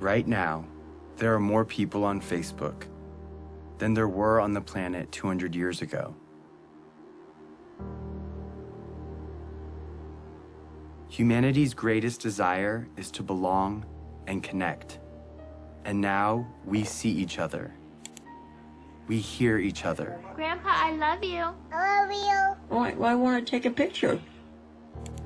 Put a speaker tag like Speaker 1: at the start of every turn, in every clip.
Speaker 1: Right now, there are more people on Facebook than there were on the planet 200 years ago. Humanity's greatest desire is to belong and connect. And now we see each other. We hear each other.
Speaker 2: Grandpa, I love you. I love you.
Speaker 3: Why want to take a picture?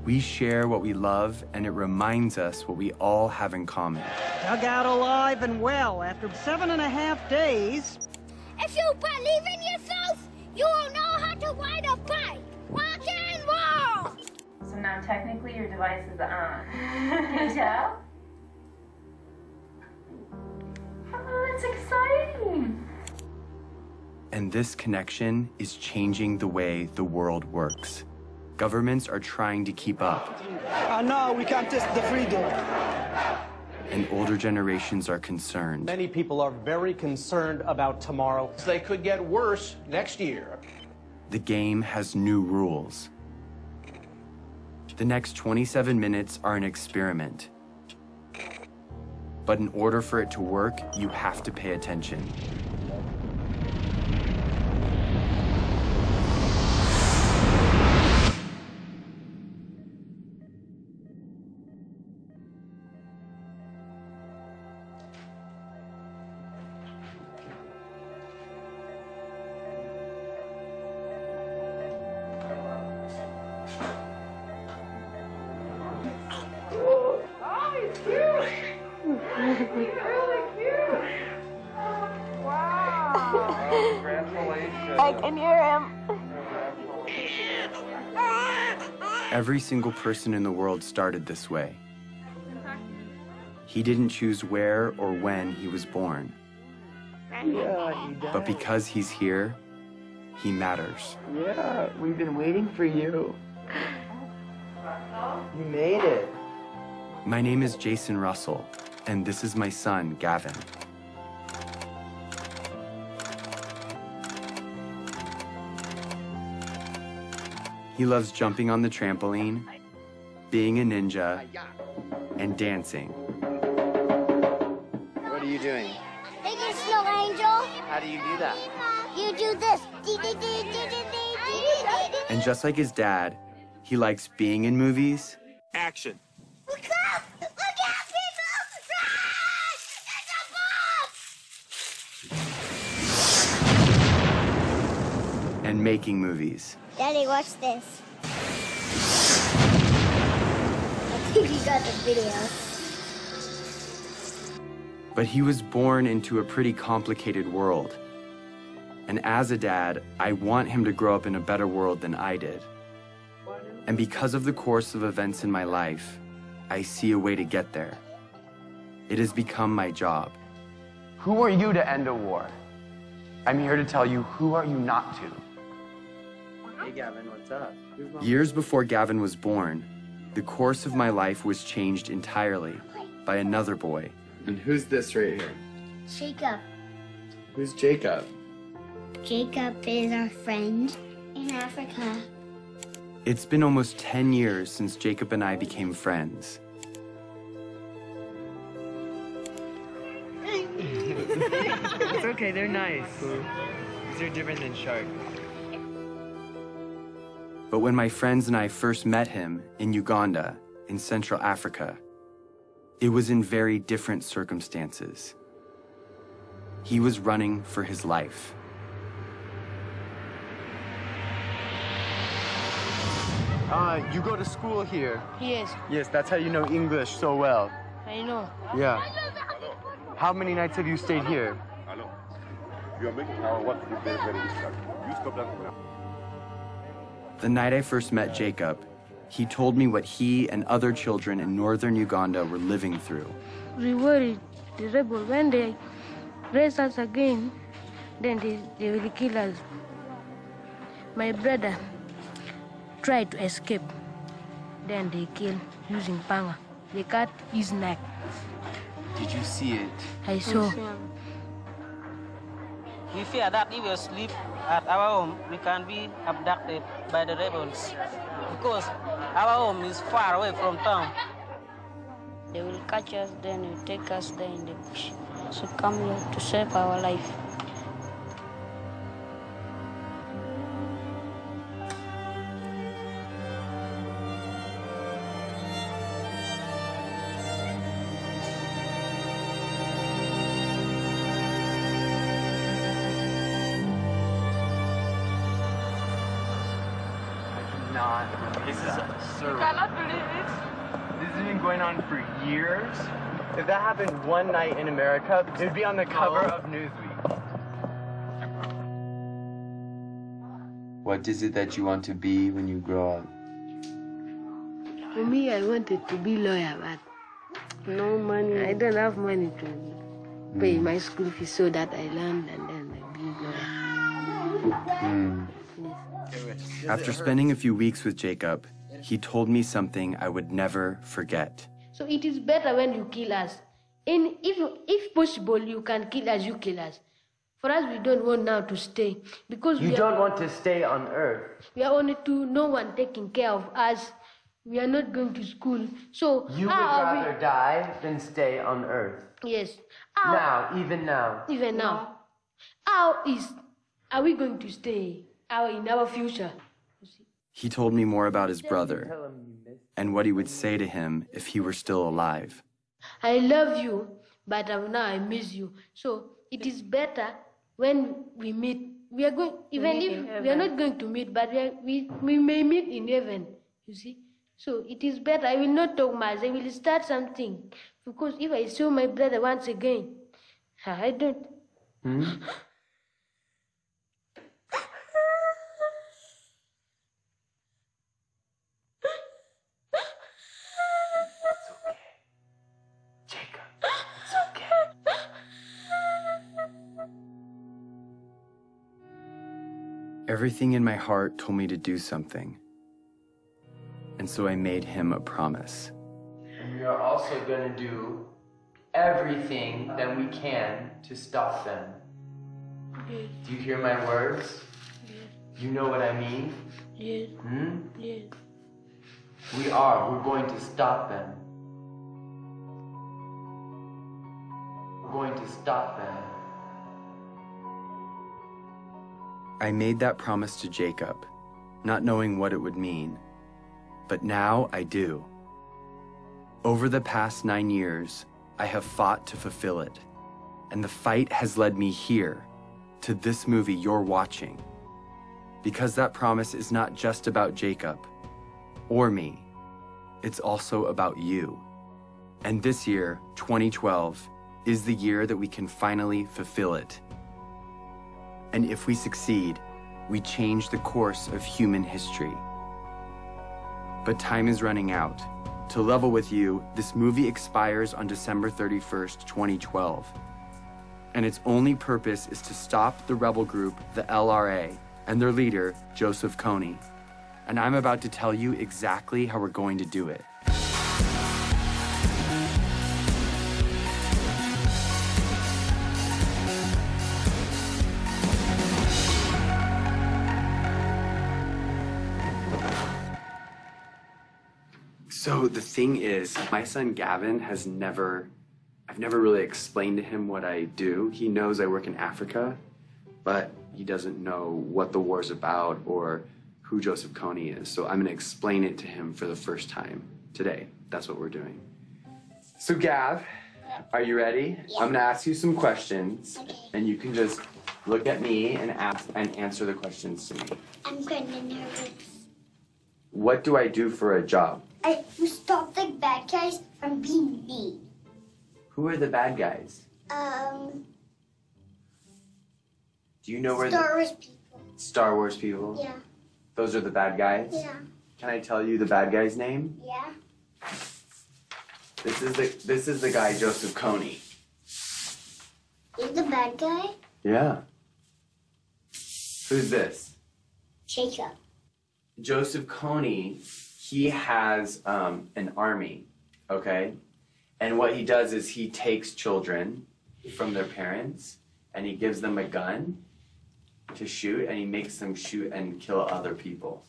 Speaker 1: We share what we love, and it reminds us what we all have in common.
Speaker 4: Dug out alive and well after 7.5 days.
Speaker 2: If you believe in yourself, you will know how to ride a bike. Rock and roll!
Speaker 5: So now technically your device is on. Can you tell? Oh, that's exciting.
Speaker 1: And this connection is changing the way the world works. Governments are trying to keep up.
Speaker 4: No, we can't test the freedom.
Speaker 1: And older generations are concerned.
Speaker 6: Many people are very concerned about tomorrow.
Speaker 7: They could get worse next year.
Speaker 1: The game has new rules. The next 27 minutes are an experiment. But in order for it to work, you have to pay attention.
Speaker 2: I can hear him.
Speaker 1: Every single person in the world started this way. He didn't choose where or when he was born.
Speaker 8: Yeah, he died.
Speaker 1: But because he's here, he matters.
Speaker 8: Yeah, we've been waiting for you. You made it.
Speaker 1: My name is Jason Russell, and this is my son, Gavin. He loves jumping on the trampoline, being a ninja, and dancing.
Speaker 8: What are you doing?
Speaker 2: Make a snow angel.
Speaker 8: How do you do that?
Speaker 2: You do this.
Speaker 1: And just like his dad, he likes being in movies.
Speaker 7: Action.
Speaker 2: Look out! Look out, people! Run! There's a bomb!
Speaker 1: And making movies.
Speaker 2: Daddy, watch this. I think you got the video.
Speaker 1: But he was born into a pretty complicated world. And as a dad, I want him to grow up in a better world than I did. And because of the course of events in my life, I see a way to get there. It has become my job.
Speaker 9: Who are you to end a war? I'm here to tell you, who are you not to?
Speaker 8: Hey, Gavin, what's up?
Speaker 1: Years before Gavin was born, the course of my life was changed entirely by another boy.
Speaker 8: And who's this right here?
Speaker 2: Jacob.
Speaker 8: Who's Jacob?
Speaker 2: Jacob is our friend in Africa.
Speaker 1: It's been almost 10 years since Jacob and I became friends.
Speaker 8: It's okay, they're nice. They're different than sharks.
Speaker 1: But when my friends and I first met him in Uganda, in Central Africa, it was in very different circumstances. He was running for his life.
Speaker 9: You go to school here.
Speaker 10: Yes,
Speaker 9: Yes, that's how you know English so well.
Speaker 10: I know.
Speaker 9: Yeah. How many nights have you stayed here?
Speaker 11: Hello. You are making our work very, very difficult. You stop that now.
Speaker 1: The night I first met Jacob, he told me what he and other children in northern Uganda were living through.
Speaker 10: We worried the rebel when they raise us again, then they will kill us. My brother tried to escape. Then they killed using panga. They cut his neck.
Speaker 9: Did you see it?
Speaker 10: I saw.
Speaker 12: We fear that if we sleep at our home, we can be abducted by the rebels because our home is far away from town.
Speaker 10: They will catch us, then they will take us there in the bush. So come here to save our life.
Speaker 9: This is
Speaker 5: You cannot believe it.
Speaker 9: This has been going on for years. If that happened one night in America, it would be on the cover of Newsweek.
Speaker 1: What is it that you want to be when you grow up?
Speaker 10: For me, I wanted to be lawyer, but no money. I don't have money to pay my school fees, so that I learned and then I be lawyer.
Speaker 1: After spending a few weeks with Jacob, he told me something I would never forget.
Speaker 10: So it is better when you kill us. And if possible, you can kill us, you kill us. For us, we don't want now to stay. Because
Speaker 9: You don't want to stay on Earth.
Speaker 10: We are only two, no one taking care of us. We are not going to school. So
Speaker 9: You would rather die than stay on Earth.
Speaker 10: Yes.
Speaker 9: Even now.
Speaker 10: Even now. Are we going to stay in our future?
Speaker 1: He told me more about his brother and what he would say to him if he were still alive.
Speaker 10: I love you, but now I miss you. So it is better when we meet. We are going, even if we are not going to meet, but we may meet in heaven, you see. So it is better. I will not talk much. I will start something. Because if I saw my brother once again, I don't.
Speaker 1: Everything in my heart told me to do something. And so I made him a promise.
Speaker 9: And we are also going to do everything that we can to stop them.
Speaker 10: Yes.
Speaker 9: Do you hear my words?
Speaker 10: Yes.
Speaker 9: You know what I mean?
Speaker 10: Yes. Yes.
Speaker 9: We're going to stop them. We're going to stop them.
Speaker 1: I made that promise to Jacob, not knowing what it would mean. But now I do. Over the past 9 years, I have fought to fulfill it. And the fight has led me here, to this movie you're watching. Because that promise is not just about Jacob or me. It's also about you. And this year, 2012, is the year that we can finally fulfill it. And if we succeed, we change the course of human history. But time is running out. To level with you, this movie expires on December 31st, 2012. And its only purpose is to stop the rebel group, the LRA, and their leader, Joseph KONY. And I'm about to tell you exactly how we're going to do it. So the thing is, my son Gavin I've never really explained to him what I do. He knows I work in Africa, but he doesn't know what the war's about or who Joseph KONY is. So I'm gonna explain it to him for the first time today. That's what we're doing. So Gav, are you ready? Yeah. I'm gonna ask you some questions, and you can just look at me and answer the questions to me.
Speaker 2: I'm kinda nervous.
Speaker 1: What do I do for a job?
Speaker 2: You stop the bad guys from being mean.
Speaker 1: Who are the bad guys? Do you know where
Speaker 2: Star Wars people.
Speaker 1: Star Wars people?
Speaker 2: Yeah.
Speaker 1: Those are the bad guys?
Speaker 2: Yeah.
Speaker 1: Can I tell you the bad guy's name?
Speaker 2: Yeah.
Speaker 1: This is the guy Joseph KONY.
Speaker 2: He's the bad guy?
Speaker 1: Yeah. Who's this?
Speaker 2: Jacob.
Speaker 1: Joseph KONY, he has an army, okay? And what he does is he takes children from their parents and he gives them a gun to shoot, and he makes them shoot and kill other people.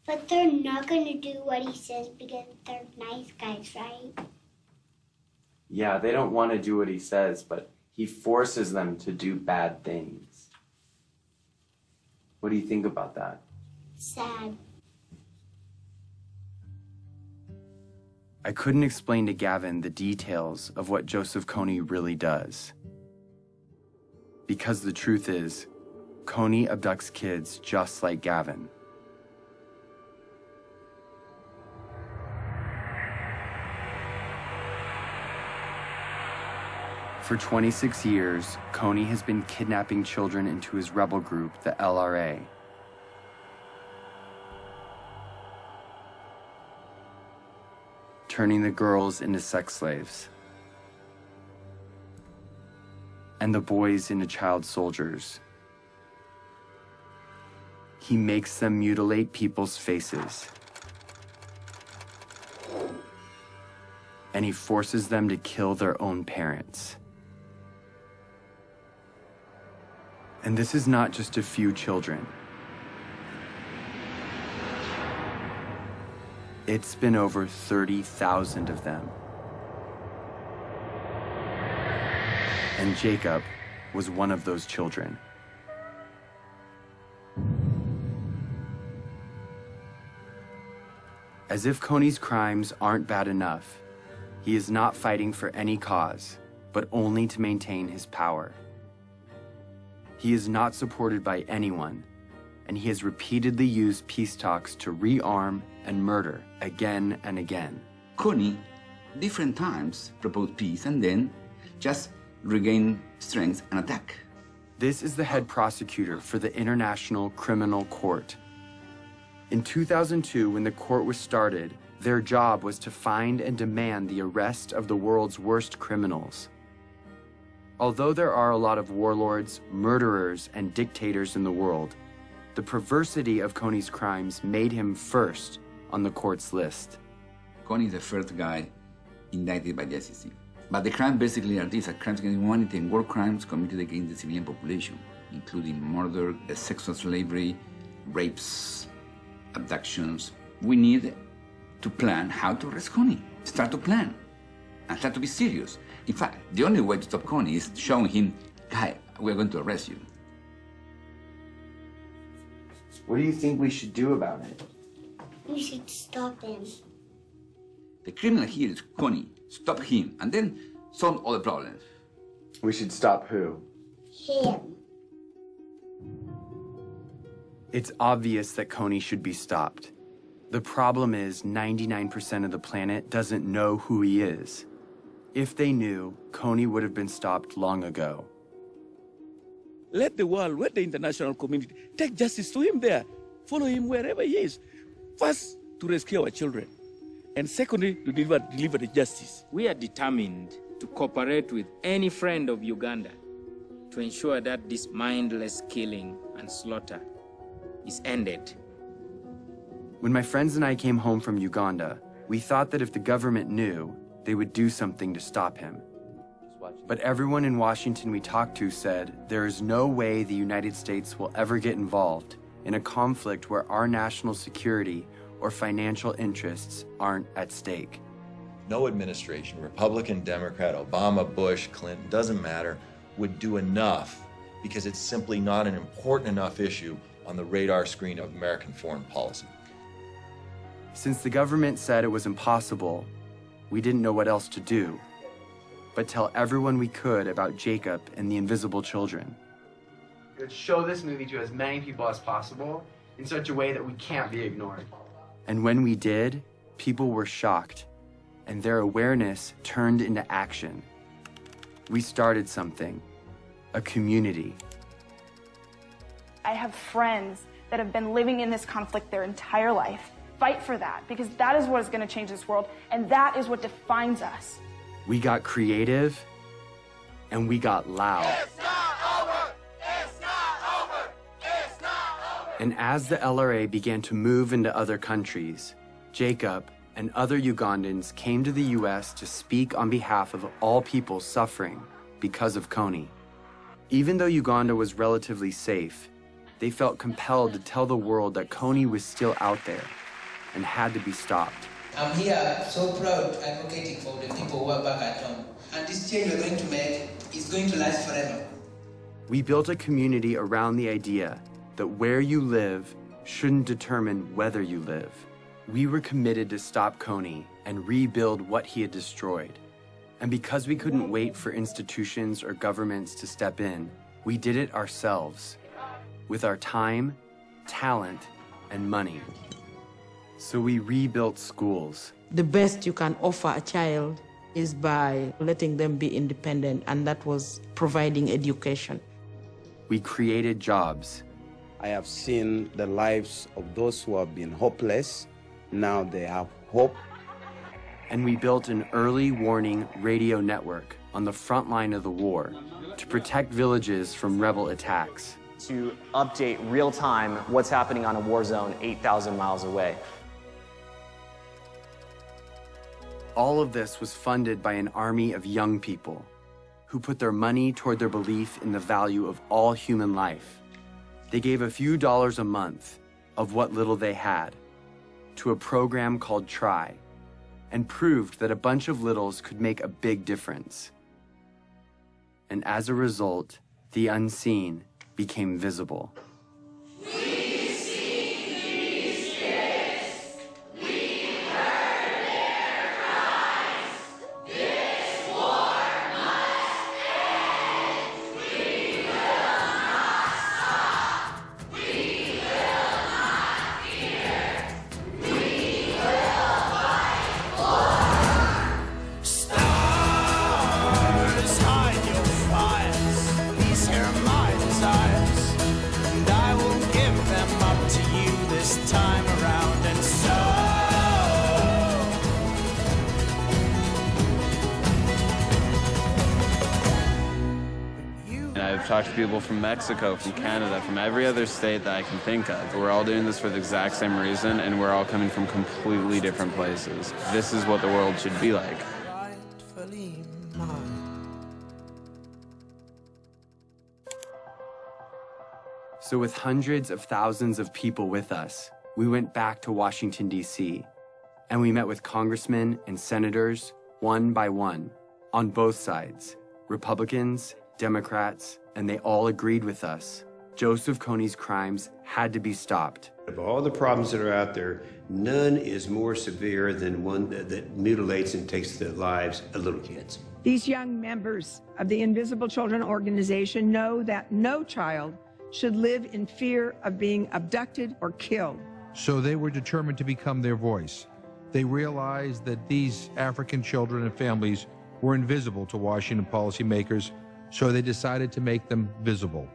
Speaker 2: But they're not going to do what he says because they're nice guys, right?
Speaker 1: Yeah, they don't want to do what he says, but he forces them to do bad things. What do you think about that?
Speaker 2: Sad.
Speaker 1: I couldn't explain to Gavin the details of what Joseph KONY really does. Because the truth is, KONY abducts kids just like Gavin. For 26 years, KONY has been kidnapping children into his rebel group, the LRA. Turning the girls into sex slaves. And the boys into child soldiers. He makes them mutilate people's faces. And he forces them to kill their own parents. And this is not just a few children. It's been over 30,000 of them. And Jacob was one of those children. As if KONY's crimes aren't bad enough, he is not fighting for any cause, but only to maintain his power. He is not supported by anyone, and he has repeatedly used peace talks to rearm and murder again and again.
Speaker 13: KONY, different times, proposed peace and then just regain strength and attack.
Speaker 1: This is the head prosecutor for the International Criminal Court. In 2002, when the court was started, their job was to find and demand the arrest of the world's worst criminals. Although there are a lot of warlords, murderers, and dictators in the world, the perversity of KONY's crimes made him first on the court's list.
Speaker 13: KONY is the first guy indicted by the ICC. But the crimes basically are these: crimes against humanity and war crimes committed against the civilian population, including murder, sexual slavery, rapes, abductions. We need to plan how to arrest KONY. Start to plan and start to be serious. In fact, the only way to stop KONY is showing him, guy, we're going to arrest you.
Speaker 1: What do you think we should do about it?
Speaker 2: We should stop him.
Speaker 13: The criminal here is KONY. Stop him and then solve all the problems.
Speaker 1: We should stop who?
Speaker 2: Him.
Speaker 1: It's obvious that KONY should be stopped. The problem is 99% of the planet doesn't know who he is. If they knew, KONY would have been stopped long ago.
Speaker 14: Let the world, let the international community take justice to him there. Follow him wherever he is. First, to rescue our children. And secondly, to deliver the justice.
Speaker 15: We are determined to cooperate with any friend of Uganda to ensure that this mindless killing and slaughter is ended.
Speaker 1: When my friends and I came home from Uganda, we thought that if the government knew, they would do something to stop him. But everyone in Washington we talked to said there is no way the United States will ever get involved in a conflict where our national security or financial interests aren't at stake.
Speaker 16: No administration, Republican, Democrat, Obama, Bush, Clinton, doesn't matter, would do enough because it's simply not an important enough issue on the radar screen of American foreign policy.
Speaker 1: Since the government said it was impossible, we didn't know what else to do but tell everyone we could about Jacob and the invisible children.
Speaker 8: Let's show this movie to as many people as possible in such a way that we can't be ignored.
Speaker 1: And when we did, people were shocked, and their awareness turned into action. We started something, a community.
Speaker 17: I have friends that have been living in this conflict their entire life. Fight for that, because that is what is going to change this world, and that is what defines us.
Speaker 1: We got creative, and we got loud.
Speaker 18: It's not over! It's not over! It's not over!
Speaker 1: And as the LRA began to move into other countries, Jacob and other Ugandans came to the US to speak on behalf of all people suffering because of KONY. Even though Uganda was relatively safe, they felt compelled to tell the world that KONY was still out there and had to be stopped.
Speaker 19: I'm here so proud advocating for the people who are back at home. And this change we're going to make is going to last forever.
Speaker 1: We built a community around the idea that where you live shouldn't determine whether you live. We were committed to stop KONY and rebuild what he had destroyed. And because we couldn't wait for institutions or governments to step in, we did it ourselves, with our time, talent, and money. So we rebuilt schools.
Speaker 20: The best you can offer a child is by letting them be independent, and that was providing education.
Speaker 1: We created jobs.
Speaker 21: I have seen the lives of those who have been hopeless. Now they have hope.
Speaker 1: And we built an early warning radio network on the front line of the war to protect villages from rebel attacks.
Speaker 6: To update real time what's happening on a war zone 8,000 miles away.
Speaker 1: All of this was funded by an army of young people who put their money toward their belief in the value of all human life. They gave a few dollars a month of what little they had to a program called Try, and proved that a bunch of littles could make a big difference. And as a result, the unseen became visible.
Speaker 22: I've talked to people from Mexico, from Canada, from every other state that I can think of. We're all doing this for the exact same reason, and we're all coming from completely different places. This is what the world should be like.
Speaker 1: So with hundreds of thousands of people with us, we went back to Washington, D.C., and we met with congressmen and senators, one by one, on both sides, Republicans, Democrats, and they all agreed with us. Joseph KONY's crimes had to be stopped.
Speaker 23: Of all the problems that are out there, none is more severe than one that mutilates and takes the lives of little kids.
Speaker 24: These young members of the Invisible Children organization know that no child should live in fear of being abducted or killed.
Speaker 25: So they were determined to become their voice. They realized that these African children and families were invisible to Washington policymakers, so they decided to make them visible.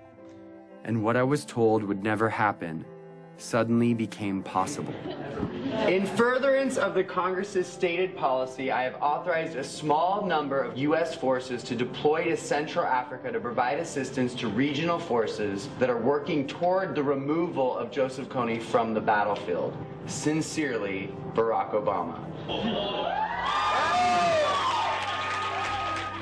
Speaker 1: And what I was told would never happen suddenly became possible.
Speaker 8: In furtherance of the Congress's stated policy, I have authorized a small number of U.S. forces to deploy to Central Africa to provide assistance to regional forces that are working toward the removal of Joseph KONY from the battlefield. Sincerely, Barack Obama.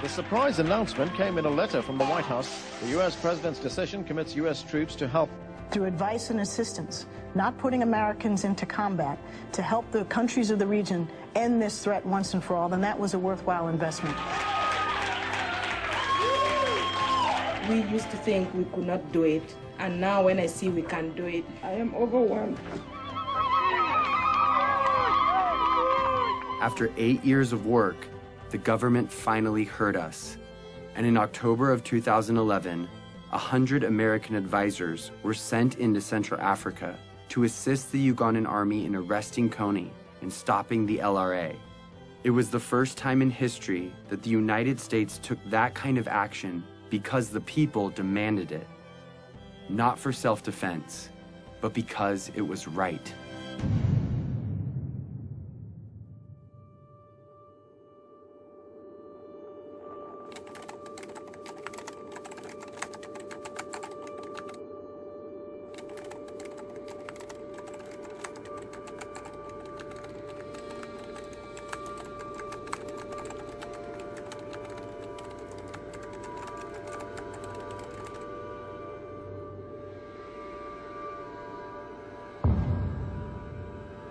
Speaker 26: The surprise announcement came in a letter from the White House. The U.S. president's decision commits U.S. troops to help.
Speaker 27: Through advice and assistance, not putting Americans into combat, to help the countries of the region end this threat once and for all, then that was a worthwhile investment.
Speaker 28: We used to think we could not do it, and now when I see we can do it, I am overwhelmed.
Speaker 1: After 8 years of work, the government finally heard us. And in October of 2011, 100 American advisors were sent into Central Africa to assist the Ugandan army in arresting KONY and stopping the LRA. It was the first time in history that the United States took that kind of action because the people demanded it. Not for self-defense, but because it was right.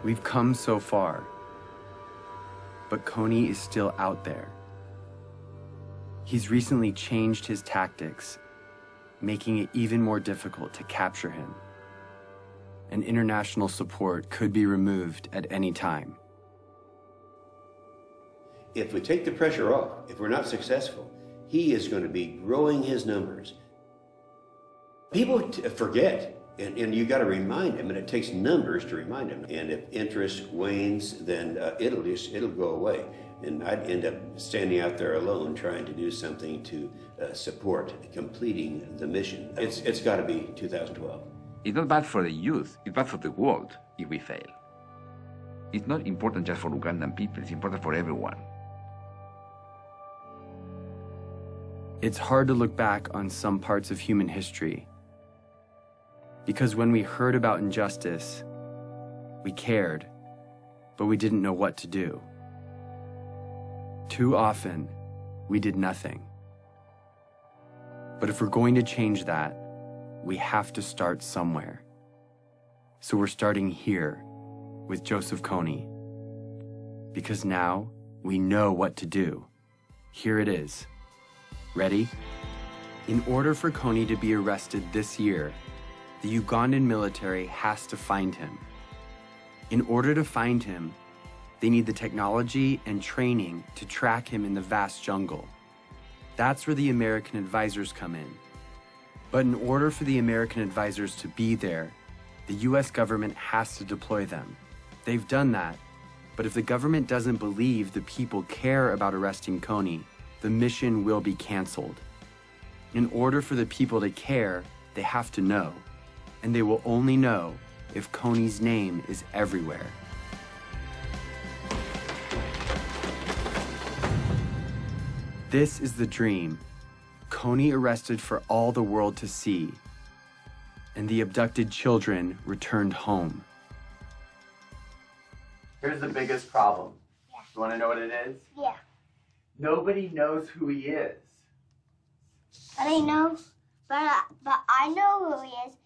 Speaker 1: We've come so far, but KONY is still out there. He's recently changed his tactics, making it even more difficult to capture him. And international support could be removed at any time.
Speaker 23: If we take the pressure off, if we're not successful, he is going to be growing his numbers. People forget, and you got to remind them, and it takes numbers to remind them. And if interest wanes, then it'll go away. And I'd end up standing out there alone trying to do something to support completing the mission. It's got to be 2012.
Speaker 13: It's not bad for the youth, it's bad for the world if we fail. It's not important just for Ugandan people, it's important for everyone.
Speaker 1: It's hard to look back on some parts of human history, because when we heard about injustice, we cared, but we didn't know what to do. Too often, we did nothing. But if we're going to change that, we have to start somewhere. So we're starting here with Joseph KONY, because now we know what to do. Here it is. Ready? In order for KONY to be arrested this year, the Ugandan military has to find him. In order to find him, they need the technology and training to track him in the vast jungle. That's where the American advisors come in. But in order for the American advisors to be there, the US government has to deploy them. They've done that, but if the government doesn't believe the people care about arresting KONY, the mission will be canceled. In order for the people to care, they have to know, and they will only know if KONY's name is everywhere. This is the dream. KONY arrested for all the world to see, and the abducted children returned home. Here's the biggest problem. You want to know what it is?
Speaker 2: Yeah.
Speaker 1: Nobody knows who he is.
Speaker 2: But I know who he is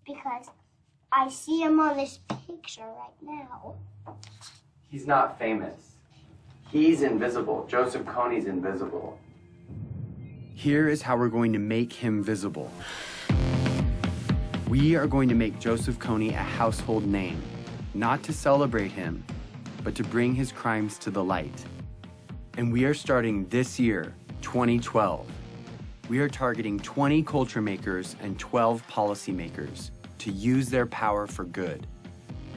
Speaker 2: because I see him on this picture right now.
Speaker 1: He's not famous. He's invisible. Joseph KONY's invisible. Here is how we're going to make him visible. We are going to make Joseph KONY a household name, not to celebrate him, but to bring his crimes to the light. And we are starting this year, 2012. We are targeting 20 culture makers and 12 policymakers to use their power for good.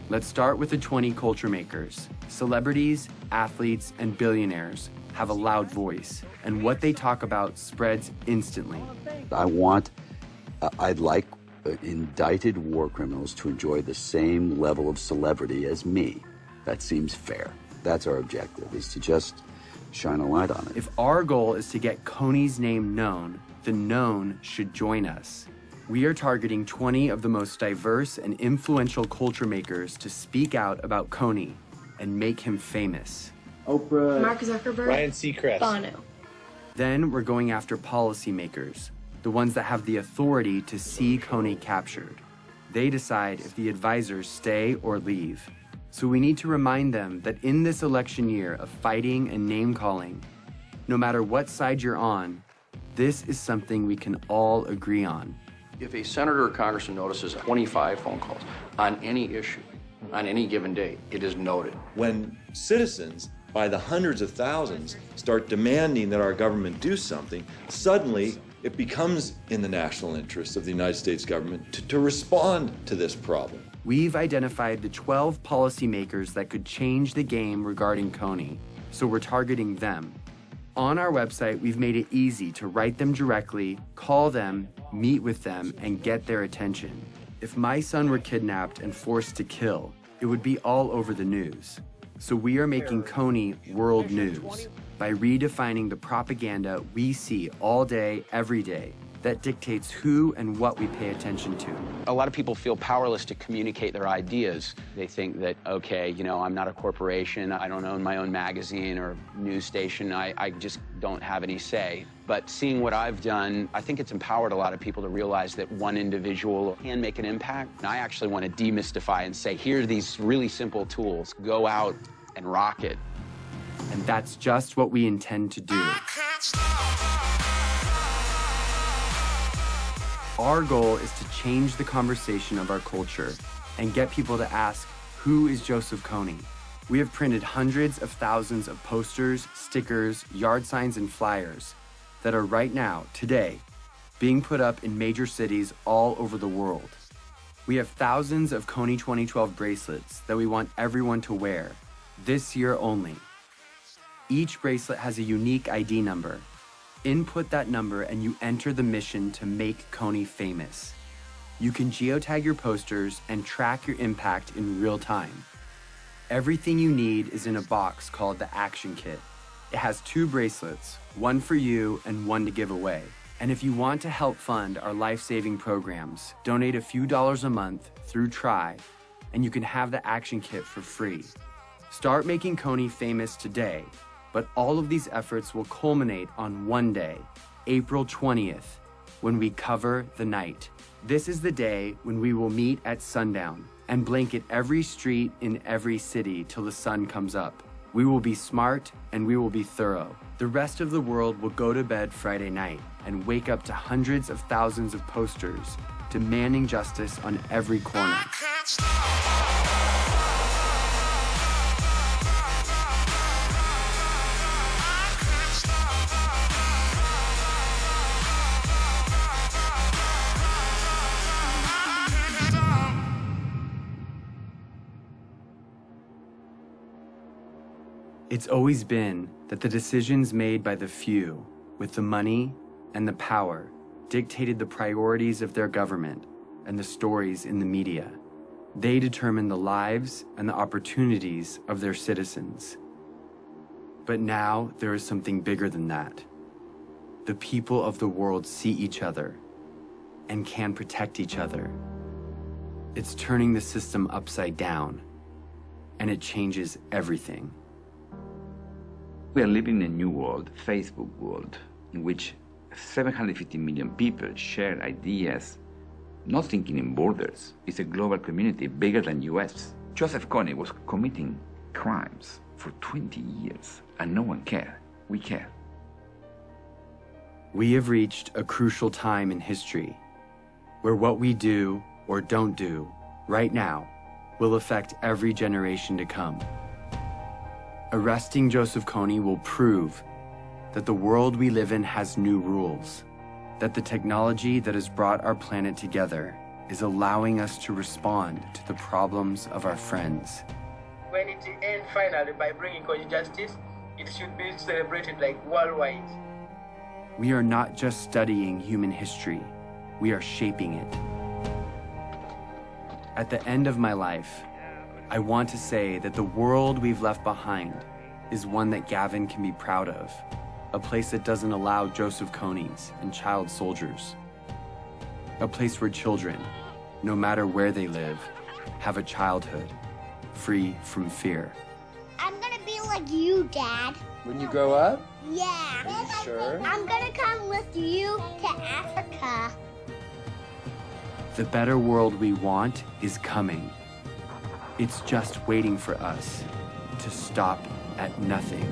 Speaker 1: Let's start with the 20 culture makers. Celebrities, athletes, and billionaires have a loud voice, and what they talk about spreads instantly.
Speaker 3: I'd like indicted war criminals to enjoy the same level of celebrity as me. That seems fair. That's our objective, is to just shine a light on it.
Speaker 1: If our goal is to get KONY's name known, the known should join us. We are targeting 20 of the most diverse and influential culture makers to speak out about KONY and make him famous.
Speaker 4: Oprah,
Speaker 5: Mark Zuckerberg,
Speaker 4: Ryan Seacrest,
Speaker 5: Bono.
Speaker 1: Then we're going after policymakers, the ones that have the authority to see KONY captured. They decide if the advisors stay or leave. So we need to remind them that in this election year of fighting and name-calling, no matter what side you're on, this is something we can all agree on.
Speaker 7: If a senator or congressman notices 25 phone calls on any issue, on any given day, it is noted.
Speaker 16: When citizens, by the hundreds of thousands, start demanding that our government do something, suddenly it becomes in the national interest of the United States government to respond to this problem.
Speaker 1: We've identified the 12 policymakers that could change the game regarding KONY, so we're targeting them. On our website, we've made it easy to write them directly, call them, meet with them, and get their attention. If my son were kidnapped and forced to kill, it would be all over the news. So we are making KONY world news by redefining the propaganda we see all day, every day, that dictates who and what we pay attention to.
Speaker 4: A lot of people feel powerless to communicate their ideas. They think that, okay, you know, I'm not a corporation, I don't own my own magazine or news station, I just don't have any say. But seeing what I've done, I think it's empowered a lot of people to realize that one individual can make an impact. And I actually want to demystify and say, here are these really simple tools. Go out and rock it.
Speaker 1: And that's just what we intend to do. Our goal is to change the conversation of our culture and get people to ask, who is Joseph KONY? We have printed hundreds of thousands of posters, stickers, yard signs, and flyers that are right now, today, being put up in major cities all over the world. We have thousands of KONY 2012 bracelets that we want everyone to wear, this year only. Each bracelet has a unique ID number. Input that number and you enter the mission to make KONY famous. You can geotag your posters and track your impact in real time. Everything you need is in a box called the Action Kit. It has 2 bracelets, one for you and one to give away. And if you want to help fund our life-saving programs, donate a few dollars a month through Try, and you can have the Action Kit for free. Start making KONY famous today. But all of these efforts will culminate on one day, April 20th, when we cover the night. This is the day when we will meet at sundown and blanket every street in every city till the sun comes up. We will be smart and we will be thorough. The rest of the world will go to bed Friday night and wake up to hundreds of thousands of posters demanding justice on every corner. It's always been that the decisions made by the few, with the money and the power, dictated the priorities of their government and the stories in the media. They determine the lives and the opportunities of their citizens. But now there is something bigger than that. The people of the world see each other and can protect each other. It's turning the system upside down, and it changes everything.
Speaker 13: We are living in a new world, Facebook world, in which 750 million people share ideas, not thinking in borders. It's a global community bigger than US. Joseph KONY was committing crimes for 20 years, and no one cared. We care.
Speaker 1: We have reached a crucial time in history where what we do or don't do right now will affect every generation to come. Arresting Joseph KONY will prove that the world we live in has new rules, that the technology that has brought our planet together is allowing us to respond to the problems of our friends.
Speaker 5: When it ends finally by bringing KONY justice, it should be celebrated like worldwide.
Speaker 1: We are not just studying human history, we are shaping it. At the end of my life, I want to say that the world we've left behind is one that Gavin can be proud of, a place that doesn't allow Joseph KONYs and child soldiers, a place where children, no matter where they live, have a childhood free from fear.
Speaker 2: I'm gonna be like you, Dad.
Speaker 8: When you grow up?
Speaker 2: Yeah.
Speaker 8: Are you sure?
Speaker 2: I'm gonna come with you to Africa.
Speaker 1: The better world we want is coming. It's just waiting for us to stop at nothing.